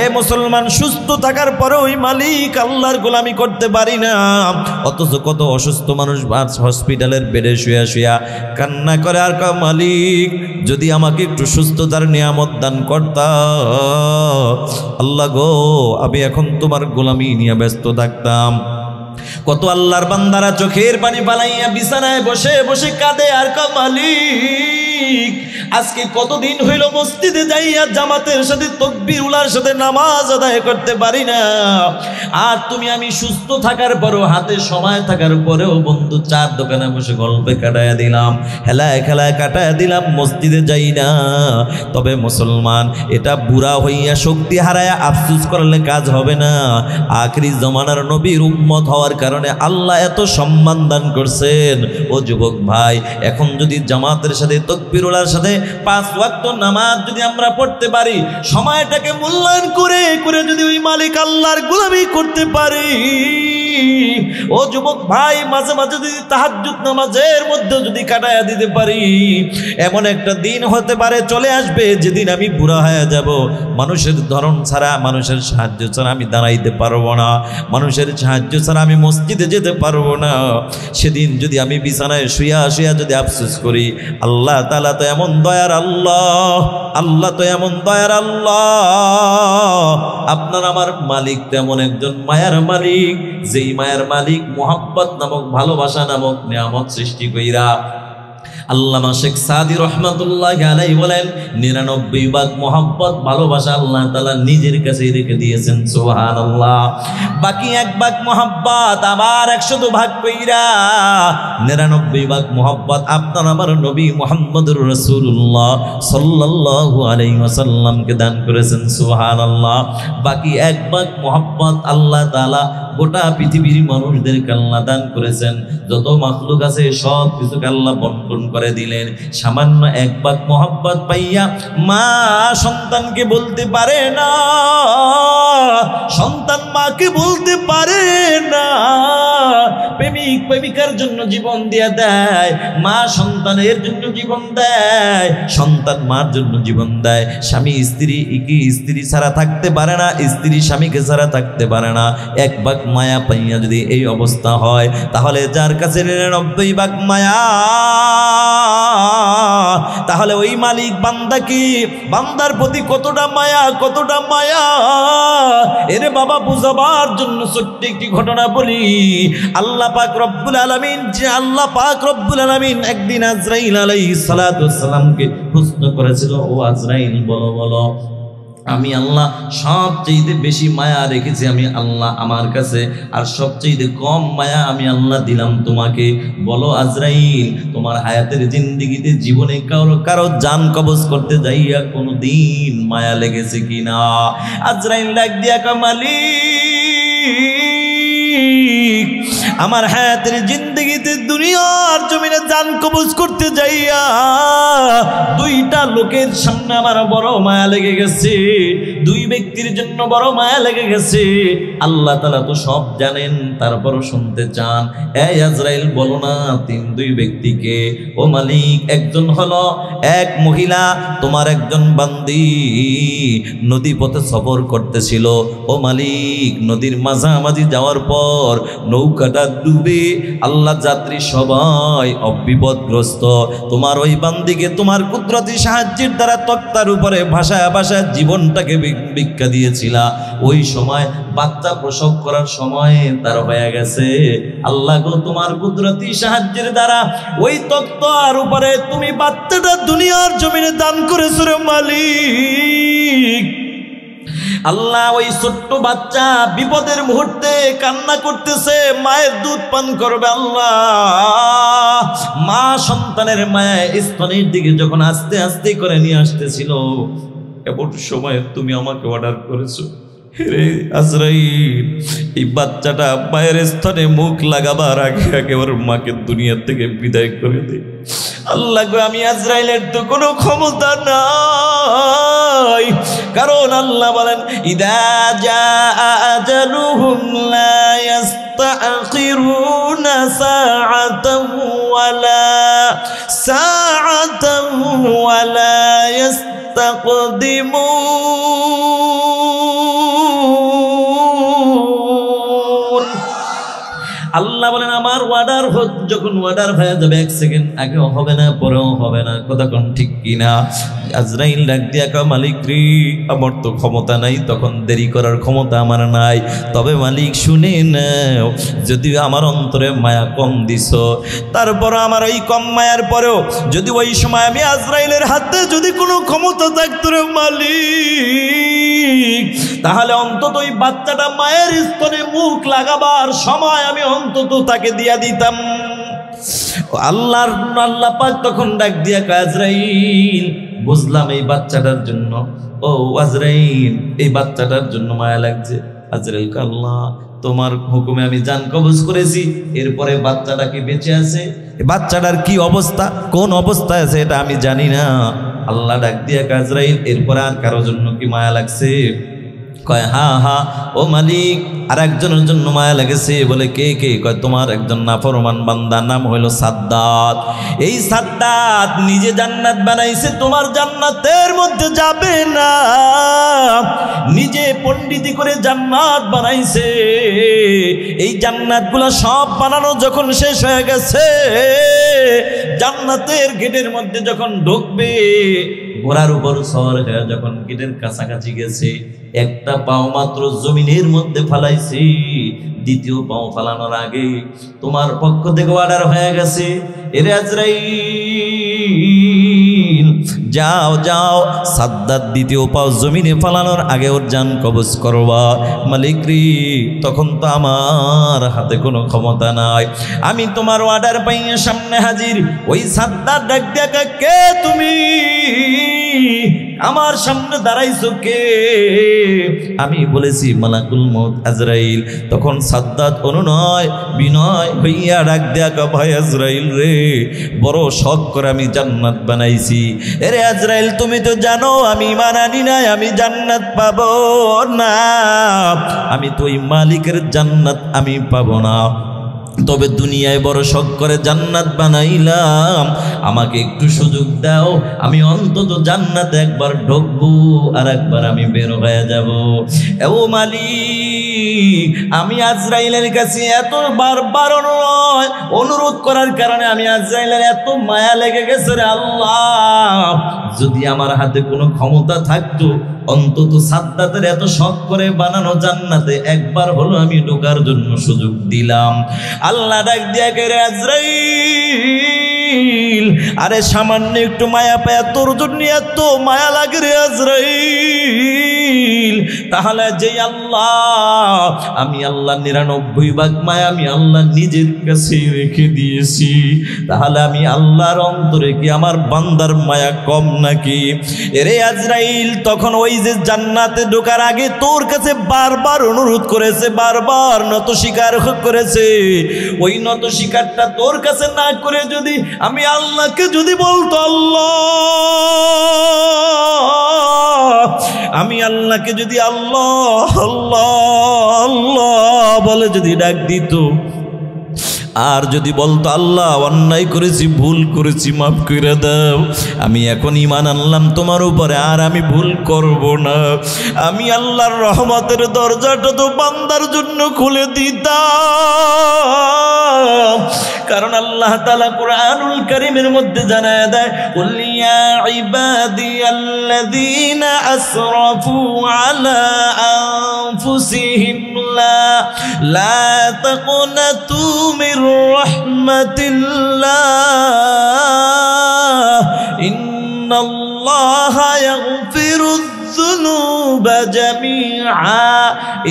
এ মুসলমান, সুস্থ থাকার পরে ওই মালিক আল্লাহর গোলামি করতে পারি না। অথচ কত অসুস্থ মানুষ হসপিটালের বেডে শুয়া শুয়া কান্না করে, আর কা মালিক যদি আমাকে একটু সুস্থতার নিয়ামত দান করতা, আল্লাহ গো, আমি এখন তোমার গোলামি নিয়ে ব্যস্ত থাকতাম। কত আল্লাহর বান্দারা চোখের পানি পালাইয়া বিছানায় বসে বসে কাঁদে, আর কা মালিক আজকে কতদিন হইল মসজিদে যাইয়া জামাতের সাথে তাকবীর উলার সাথে নামাজ আদায় করতে পারি না। আর তুমি আমি সুস্থ থাকার পরেও, হাতে সময় থাকার পরেও বন্ধু 4 দোকানে বসে গল্পে কাটায়া দিলাম, হেলায় খেলায় কাটায়া দিলাম, মসজিদে যাই না। তবে মুসলমান, এটা বুড়া হইয়া শক্তি হারায়া আফসোস করলে কাজ হবে না। আখিরি জমানার নবীর উম্মত হওয়ার কারণে আল্লাহ এত সম্মান দান করছেন। ও যুবক ভাই, এখন যদি জামাতের সাথে তাকবীর উলার সাথে 5 ওয়াক্ত নামাজ যদি আমরা পড়তে পারি, সময়টাকে মূল্যায়ন করে করে যদি ওই মালিক আল্লাহর গোলামি করতে পারি, ও যুবক ভাই, মাঝে মাঝে যদি তাহাজ্জুদ নামাজের মধ্যে যদি কাটায়া দিতে পারি, এমন একটা দিন হতে পারে, চলে আসবে যেদিন আমি বুড়া হয়ে যাব। মানুষের ধরন ছাড়া, মানুষের সাহায্য ছাড়া আমি দাঁড়াইতে পারবো না, মানুষের সাহায্য ছাড়া আমি মসজিদে যেতে পারবো না। সেদিন যদি আমি বিছানায় শুয়া শুয়া যদি আফসোস করি, আল্লাহ তাআলা তো এমন দয়ার আল্লাহ, আল্লাহ তো এমন দয়ার আল্লাহ, আপনার আমার মালিক তেমন একজন মায়ার মালিক, যেই মায়ার মালিক মোহাব্বত নামক, ভালোবাসা নামক নিয়ামত সৃষ্টি কইরা আল্লামা শেখ সাদি রহমাতুল্লাহি আলাইহি বলেন 99 ভাগ মোহাব্বত ভালোবাসা আল্লাহ তাআলা নিজের কাছে রেখে দিয়েছেন। সুবহানাল্লাহ। বাকি 1 ভাগ মোহাব্বত আবার 100 ভাগ কইরা 99 ভাগ মোহাব্বত আপনার আমার নবী মুহাম্মদুর রাসূলুল্লাহ সাল্লাল্লাহু আলাইহি ওয়াসাল্লামকে দান করেছেন। সুবহানাল্লাহ। বাকি 1 ভাগ মোহাব্বত আল্লাহ তাআলা গোটা পৃথিবীর মানুষদেরকে আল্লাহ দান করেছেন, যত মাখলুক আছে সব কিছুকে আল্লাহ বন্টন করে দিলেন। সামান্য এক ভাগ মোহাব্বত পাইয়া মা সন্তানকে বলতে পারে না, সন্তান মাকে বলতে পারে না। প্রেমিক প্রেমিকার জন্য জীবন দিয়ে দেয়, মা সন্তানের জন্য জীবন দেয়, সন্তান মার জন্য জীবন দেয়। স্বামী স্ত্রী ছাড়া থাকতে পারে না, স্ত্রী স্বামীকে ছাড়া থাকতে পারে না। এক ভাগ মায়া পাইয়া যদি এই অবস্থা হয়, তাহলে যার কাছে 99 ভাগ মায়া, তাহলে ওই মালিক বান্দাকে, বান্দার প্রতি কতটা মায়া, কতটা মায়া। এরে বাবা, বুঝাবার জন্য ছোট্ট একটি ঘটনা বলি। আল্লাহ পাক রব্বুল আলামিন, যে আল্লাহ পাক রব্বুল আলামিন একদিন আজরাইল আলাইহিস সালাতু ওয়াস সালামকে প্রশ্ন করেছিল, ও আজরাইল বলো বলো, আমি আল্লাহ সবচেয়ে বেশি মায়া রেখেছি আমি আল্লাহ আমার কাছে, আর সবচেয়ে কম মায়া আমি আল্লাহ দিলাম তোমাকে। বলো আজরাইল, তোমার হায়াতের জিন্দেগিতে জীবনে কারো জান কবজ করতে যাইয়া কোনোদিন মায়া লেগেছে কিনা? আজরাইল ডাক দিয়া কামালি, আমার হায়াতের জিন্দেগিতে দুনিয়ার জমিনে জান কবজ করতে যাইয়া দুইটা লোকের সামনে আমার বড় মায়া লেগে গেছে, দুই ব্যক্তির জন্য বড় মায়া লেগে গেছে। আল্লাহ তাআলা তো সব জানেন, তারপরও শুনতে চান। এই আজরাইল বলো না দুই ব্যক্তিকে। ও মালিক, একজন হলো এক মহিলা, তোমার একজন বান্দি নদী পথে সফর করতেছিল। ও মালিক, নদীর মাঝামাঝি যাওয়ার পর নৌকাটা ডুবে আল্লাহ যাত্রী সবাই অবিপদগ্রস্ত। তোমার ওই বান্দিকে তোমার কুদরতি সাহায্যের দ্বারা তক্তার উপরে ভাষায় ভাষায় জীবনটাকে ভিক্ষা দিয়েছিলা। ওই সময় বাচ্চা প্রসব করার সময় তার হয়ে গেছে। আল্লাহ গো, তোমার কুদরতি সাহায্যের দ্বারা ওই তক্তার উপরে তুমি বাচ্চাটা দুনিয়ার জমিনে দান করেছো রে মালিক। আল্লাহ, ওই ছোট্ট বাচ্চা বিপদের মুহূর্তে কান্না করতেছে, মায়ের দুধ পান করবে। আল্লাহ, মা সন্তানের মায়ের স্তনের দিকে যখন আস্তে আস্তে করে নিয়ে আসতেছিল, এমন সময় তুমি আমাকে অর্ডার করেছো, হে আজরাইল, এই বাচ্চাটা মায়ের স্তনে মুখ লাগাবার আগে আগে ওর মাকে দুনিয়া থেকে বিদায় করে দে। আল্লাহ গো, আমি আজরাইলের তো কোনো ক্ষমতা নাই, কারণ আল্লাহ বলেন, ইদা জাআ আজালুহুম লা ইস্তাখিরুনা সাআতান ওয়ালা সাআতান ওয়ালা ইস্তাকদিমুন। আল্লাহ বলেন, আমার ওয়ার্ডার যখন ওয়ার্ডার হয়ে যাবে, 1 সেকেন্ড আগেও হবে না, পরেও হবে না। কথা কোন ঠিক কিনা? আজরাইল ডাক দিয়া কয়, মালিক রে, আমার তো ক্ষমতা নাই, তখন দেরি করার ক্ষমতা আমার নাই। তবে মালিক শুনে নাও, যদি আমার অন্তরে মায়া কম দিছ, তারপর আমার ওই কম মায়ার পরেও যদি ওই সময় আমি আজরাইলের হাতে যদি কোনো ক্ষমতা থাকতো রে মালিক, তাহলে অন্তত ওই বাচ্চাটা মায়ের স্তনে মুখ লাগাবার সময় আমি অন্তত তাকে দিয়া দিতাম। আল্লাহ পাক তখন ডাক দিয়া কয়, আজরাইল, বুঝলাম এই বাচ্চাটার জন্য, ও আজরাইল, এই বাচ্চাটার জন্য মায়া লাগছে। আজরাইল, আল্লাহ তোমার হুকুমে আমি জান কবজ করেছি, এরপরে বাচ্চাটা কি বেঁচে আছে, বাচ্চাটার কি অবস্থা, কোন অবস্থায় আছে এটা আমি জানি না। আল্লাহ ডাক দিয়া কয়, আজরাইল, এরপরে আর কারোর জন্য কি মায়া লাগছে? কয়, হ্যাঁ হ্যাঁ ও মালিক, আর একজনের জন্য মায়া লেগেছে। বলে, কে কে? কয়, তোমার একজন নাফরমান বান্দা, নাম হইল সাদ্দাত। এই সাদ্দাত নিজে জান্নাত বানাইছে, তোমার জান্নাতের মধ্যে যাবে না, নিজে পণ্ডিতি করে জান্নাত বানাইছে। এই জান্নাতগুলো সব বানানো যখন শেষ হয়ে গেছে, জান্নাতের গেটের মধ্যে যখন ঢুকবে, ঘোড়ার উপর সওয়ার হয়ে যখন গেটের কাছাকাছি গেছে, একটা পাও মাত্র জমিনের মধ্যে ফালাইছি, দ্বিতীয় পাও ফালানোর আগে তোমার পক্ষ থেকে অর্ডার হয়ে গেছে, এরে আজরাইল, যাও যাও, সাদ্দাত দ্বিতীয় পাও জমিনে ফালানোর আগে ওর জান কবজ করবা। মালিক রে, তখন তো আমার হাতে কোনো ক্ষমতা নাই, আমি তোমার অর্ডার পাইয়া সামনে হাজির। ওই সাদ্দাত ডাক দেখা, কে তুমি? আমার সামনে দাঁড়াইছো কে? আমি বলেছি মালাকুল মউত আজরাইল। তখন সাদ্দাত অনুনয় বিনয় হইয়া ডাক দেয়া কা, ভাই আজরাইল রে, বড় শখ করে আমি জান্নাত বানাইছি। এরে আজরাইল, তুমি তো জানো আমি ঈমান আনি নাই, আমি জান্নাত পাবো না, আমি তো ওই মালিকের জান্নাত আমি পাবো না। তবে দুনিয়ায় বড় শখ করে জান্নাত বানাইলাম, আমাকে একটু সুযোগ দাও, আমি অন্তত জান্নাতে একবার ঢুকবো আর একবার আমি বের হয়ে যাব। ও মালিক, আমি আজরাইলের কাছে এত বারবার অনুরোধ করার কারণে আমি আজরাইলের এত মায়া লেগে গেছে রে আল্লাহ, যদি আমার হাতে কোনো ক্ষমতা থাকতো অন্তত সাদ্দাতের এত শখ করে বানানো জান্নাতে একবার হলো আমি ঢোকার জন্য সুযোগ দিলাম। আল্লাহ ডাক দিয়া কে, আজরাইল, আরে সামান্য একটু মায়া পায়া তোর জন্য এত মায়া লাগে রে আজরাইল, তাহলে যে আল্লাহ, আমি আল্লাহ 99 ভাগ মায়া আমি আল্লাহ নিজের কাছে রেখে দিয়েছি, তাহলে আমি আল্লাহর অন্তরে কি আমার বান্দার মায়া কম নাকি? এরে আজরাইল, তখন ওই যে জান্নাতে ঢোকার আগে তোর কাছে বারবার অনুরোধ করেছে, বারবার নত স্বীকার করেছে, ওই নত স্বীকারটা তোর কাছে না করে যদি আমি আল্লাহকে যদি বলতো আল্লাহ, আমি আল্লাহকে যদি আল্লাহ আল্লাহ আল্লাহ বলে যদি ডাক দিত, আর যদি বলতো আল্লাহ অন্যায় করেছি, ভুল করেছি, মাফ করে দাও, আমি এখন ঈমান আনলাম তোমার উপরে, আর আমি ভুল করব না, আমি আল্লাহর রহমতের দরজাটা তো বান্দার জন্য খুলে দিতাম। কারণ আল্লাহ তাআলা কুরআনুল কারীমের মধ্যে জানায় দেয়, কুল ইয়া ইবাদিয়াল্লাযীনা আসরাফু আলা আনফুসিহিম লা তাকুনাতু মির রাহমাতিল্লাহ ইন্নাল্লাহা ইয়াগফিরুয যুনুবা জামিআ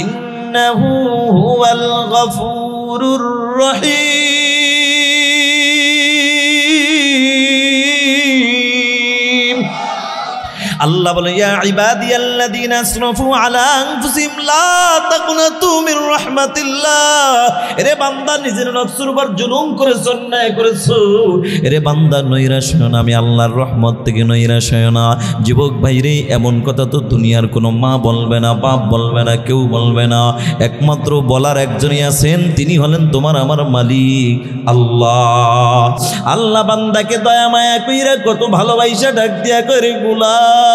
ইন্নাহু হুয়াল গফুরুর রহিম। আল্লাহ বলে, ইয়া ইবাদিয়াল্লাযীনা আসরাফু আলা আনফুসিহিম লা তাকুনাতু মির রাহমাতিল্লাহ, এরে বান্দা নিজের নফসের উপর জুলুম করেছো, অন্যায় করেছো, এরে বান্দা নৈরাশ হয়ো না, আমি আল্লাহর রহমত থেকে নৈরাশ হয়ো না। যুবক ভাইরে, এমন কথা তো দুনিয়ার কোনো মা বলবে না, বাপ বলবে না, কেউ বলবে না, একমাত্র বলার একজনই আছেন, তিনি হলেন তোমার আমার মালিক আল্লাহ। আল্লাহ বান্দাকে দয়া মায়া কইরা কত ভালোবাসা ডাক দিয়া করে, গোলাম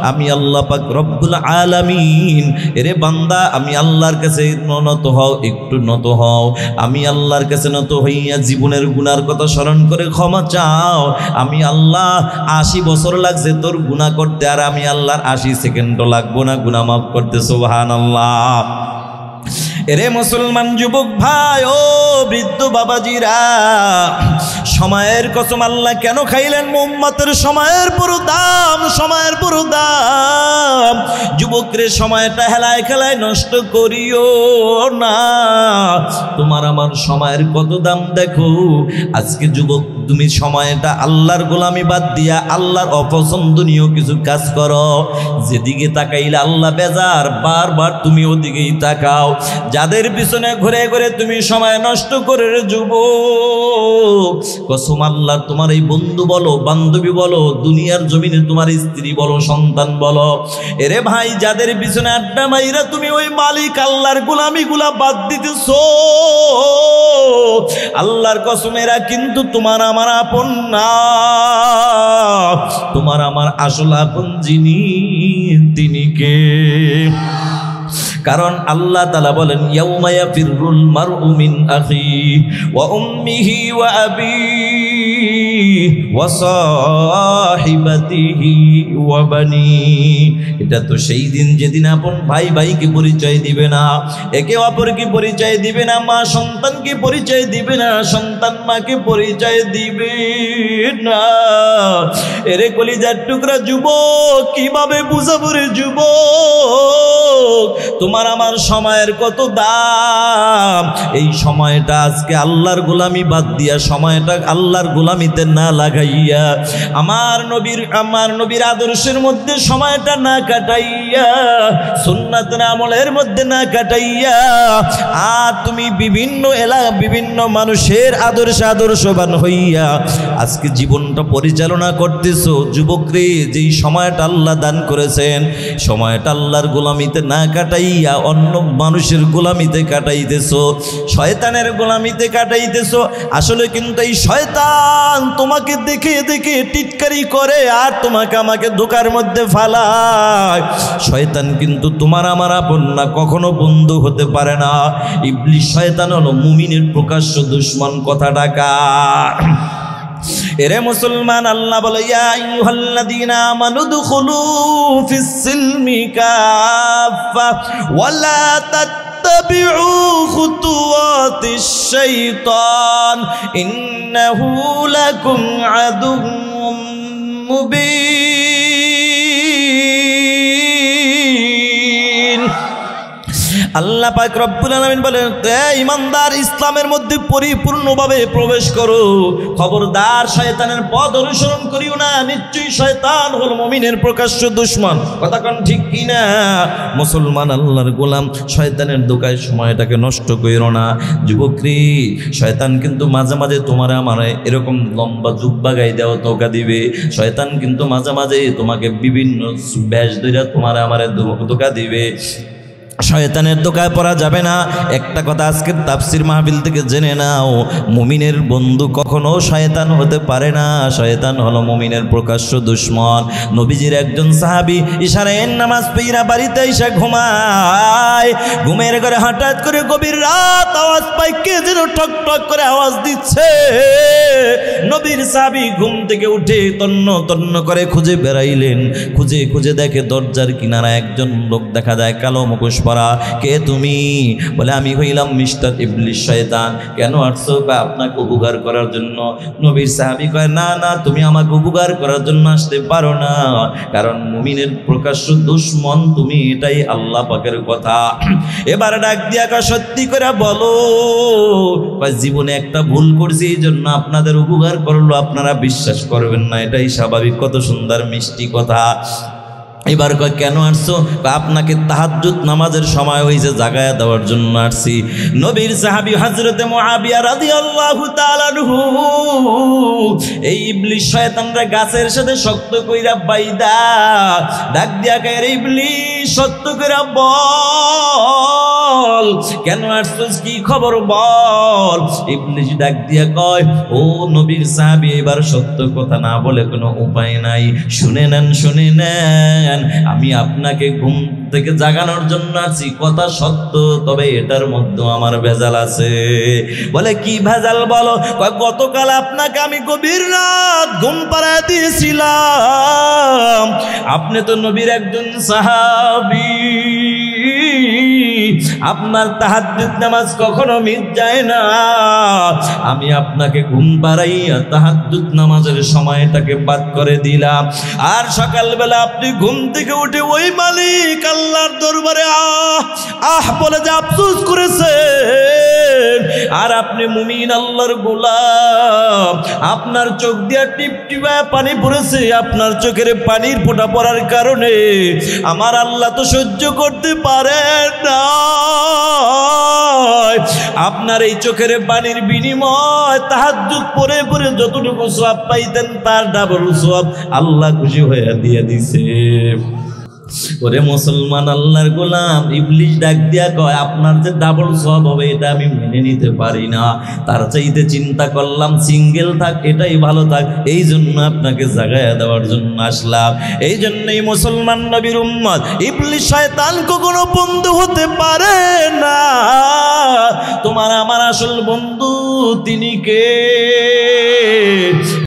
আমি আল্লাহ পাক রব্বুল আলামিন, এরে বান্দা আমি আল্লাহর কাছে নত হও, একটু নত হও, আমি আল্লাহর কাছে নত হইয়া জীবনের গুনার কথা স্মরণ করে ক্ষমা চাও। আমি আল্লাহ 80 বছর লাগছে তোর গুনাহ করতে, আর আমি আল্লাহর 80 সেকেন্ডও লাগবো না গুনাহ মাফ করতে। সুবহানাল্লাহ। এরে মুসলমান যুবক ভাই ও বৃদ্ধ বাবাজিরা, সময়ের কসম আল্লাহ কেন খাইলেন? উম্মতের সময়ের পুরো দাম, সময়ের পুরো দাম। যুবকরে সময়টা হেলায় খেলায় নষ্ট করিও না, তোমার আমার সময়ের কত দাম দেখো। আজকে যুবক তুমি সময়টা আল্লাহর গোলামি বাদ দিয়া আল্লাহর অপছন্দনীয় কিছু কাজ করো, যেদিকে তাকাইলে আল্লাহ বেজার, বারবার তুমি ওদিকেই তাকাও। যাদের পিছনে ঘুরে ঘুরে তুমি সময় নষ্ট করে রে যুবক, কসম আল্লাহ তোমার এই বন্ধু বলো, বান্ধবী বলো, দুনিয়ার জমিনে তোমার স্ত্রী বলো, সন্তান বলো, এরে ভাই যাদের পিছনে আড্ডা মাইরা তুমি ওই মালিক আল্লাহর গোলামি গুলা বাদ দিতেছো, আল্লাহর কসম এরা কিন্তু তোমার আমার আপন না। তোমার আমার আসল আপন যিনি, তিনি কে? কারণ আল্লাহ তাআলা বলেন, ইয়াউমা ইয়াফিরুল মারউ মিন আখিহি ওয়া উম্মিহি ওয়া আবিহি ওয়া সাহিবাতিহি ওয়া বানিহি। এটা তো সেই দিন যেদিন আপন ভাই ভাইকে পরিচয় দিবে না, একে অপরকে পরিচয় দিবে না, মা সন্তানকে পরিচয় দিবে না, সন্তান মাকে পরিচয় দিবে না। এরে কলিজার টুকরা যুবক, কিভাবে বুঝাবো রে যুবক? তোমার তোমার আমার সময়ের কত দাম। এই সময়টা আজকে আল্লাহর গোলামি বাদ দিয়া, সময়টা আল্লাহর গোলামিতে না লাগাইয়া, আমার নবীর আদর্শের মধ্যে সময়টা না কাটাইয়া, সুন্নাতের আমলের মধ্যে না কাটাইয়া, আর তুমি বিভিন্ন মানুষের আদর্শবান হইয়া আজকে জীবনটা পরিচালনা করতেছো। যুবকরে, যেই সময়টা আল্লাহ দান করেছেন, সময়টা আল্লাহর গোলামিতে না কাটাইয়া অন্য মানুষের গোলামিতে কাটাইতেছো, শয়তানের গোলামিতে কাটাইতেছো। আসলে কিন্তু এই শয়তান তোমাকে দেখে দেখে টিটকারি করে আর তোমাকে আমাকে ধোঁকার মধ্যে ফালায়। শয়তান কিন্তু তোমার আমার আপন না, কখনো বন্ধু হতে পারে না। ইবলিস শয়তান হলো মুমিনের প্রকাশ্য দুশমন। কথা ডাকা এরে মুসলমান, আল্লাহ বলে ইয়া আইয়ুহাল্লাযীনা আমানু দুখুলু ফিস সিলমি কাফা ওয়ালা তাত্তাবিউ খুতুওয়াতিশ শাইতান ইন্নাহু লাকুম আদুউম মুবিন। আল্লাহ পাক রব্বুল আলামিন বলেন, ঈমানদার ইসলামের মধ্যে পরিপূর্ণভাবে প্রবেশ করো, খবরদার শয়তানের পথ অনুসরণ করিও না, নিশ্চয়ই শয়তান হল মুমিনের প্রকাশ্য দুশমন। কথা কোন ঠিক কি না? মুসলমান আল্লাহর গোলাম, শয়তানের ধোঁকায় সময়টাকে নষ্ট কইরো না। যুবকরি, শয়তান কিন্তু মাঝে মাঝে তোমার আমারে এরকম লম্বা জুব্বা গায়ে দেওয়া ধোঁকা দিবে। শয়তান কিন্তু মাঝে মাঝে তোমাকে বিভিন্ন ব্যাস ধরে তোমার আমারে ধোঁকা দিবে। শয়তানের ধোঁকায় পড়া যাবে না। একটা কথা আজকের তাফসীর মাহফিল থেকে জেনে নাও, মুমিনের বন্ধু কখনো শয়তান হতে পারে না। শয়তান হলো মুমিনের প্রকাশ্য দুশমন। নবীজির একজন সাহাবী ইশারায় নামাজ পড়া বাড়িতে এসে ঘুমায়। ঘুমের ঘরে হঠাৎ করে গভীর রাত আওয়াজ পায়, কে যেন ঠক ঠক করে আওয়াজ দিচ্ছে। নবীর সাহাবী ঘুম থেকে উঠে তন্ন তন্ন করে খুঁজে বেড়াইলেন। খুঁজে খুঁজে দেখে দরজার কিনারা একজন লোক দেখা যায়, কালো মুখোশ পরা। কে তুমি? বলে আমি হইলাম মিস্টার ইবলিস শয়তান। কেন আসছো? আপনাকে উপকার করার জন্য। নবীর সাহাবী কয়, না না, তুমি আমাকে উপকার করার জন্য আসতে পারো না, কারণ মুমিনের প্রকাশ্য দুশমন তুমি, এটাই আল্লাহ পাকের কথা। এবার ডাক দিয়া কয়, সত্যি করে বলো। কয়, জীবনে একটা ভুল করছি, এই জন্য আপনাদের উপকার করলো, আপনারা বিশ্বাস করবেন না, এটাই স্বাভাবিক। কত সুন্দর মিষ্টি কথা। এবার কয়, কেন আসছো? আপনাকে তাহাজ্জুদ নামাজের সময় হয়েছে, জাগায়া দেওয়ার জন্য আসছি। নবীর সাহাবী হযরতে মুআবিয়া রাদিয়াল্লাহু তাআলা আনহু এই ইবলিস শয়তানরা গাছের সাথে শক্ত কইরা বাইদা ডাক দিয়া কয়, রে ইবলিস, সত্য কইরা বল, কেন আসছস, কি খবর বল। ইবলিস ডাক দিয়া কয়, ও নবীর সাহাবী, এবার সত্য কথা না বলে কোনো উপায় নাই। শুনে নেন, শুনে নেন, আমি আপনাকে ঘুম থেকে জাগানোর জন্য আছি, কথা সত্য, তবে এটার মধ্যে আমার ভেজাল আছে। বলে, কি ভেজাল বলো? গতকাল আপনাকে আমি গভীর রাত ঘুম পাড়ায় দিয়েছিলাম। আপনি তো নবীর একজন সাহাবী, আপনার তাহাজ্জুদ নামাজ কখনো মিস যায় না। আমি আপনাকে ঘুম পাড়াইয়া তাহাজ্জুদ নামাজের সময়টাকে বাদ করে দিলাম। আর সকালবেলা আপনি ঘুম থেকে উঠে ওই মালিক আল্লাহর দরবারে আহ বলে যে আফসোস করেছেন। আর আপনি মুমিন আল্লাহর গোলাম, আপনার চোখ দিয়া টিপ টিপায় পানি পড়েছে। আপনার চোখের পানির ফোঁটা পড়ার কারণে আমার আল্লাহ তো সহ্য করতে পারে না। আপনার এই চোখের পানির বিনিময় তাহাজ্জুদ পড়ে পড়ে যতটুকু সওয়াব পাইতেন, তার ডাবল সওয়াব আল্লাহ খুশি হয়ে দিয়ে দিছে। ওরে মুসলমান আল্লাহর গোলাম, ইবলিস ডাক দিয়া কয়, আপনার যে ডাবল সওয়াব হবে এটা আমি মেনে নিতে পারি না। তার চাইতে চিন্তা করলাম সিঙ্গেল থাক, এটাই ভালো থাক, এই জন্য আপনাকে জাগায়া দেওয়ার জন্য আসলাম। এই জন্যই মুসলমান নবীর উম্মত, ইবলিস শয়তান কখনো বন্ধু হতে পারে না। তোমার আমার আসল বন্ধু তিনি কে?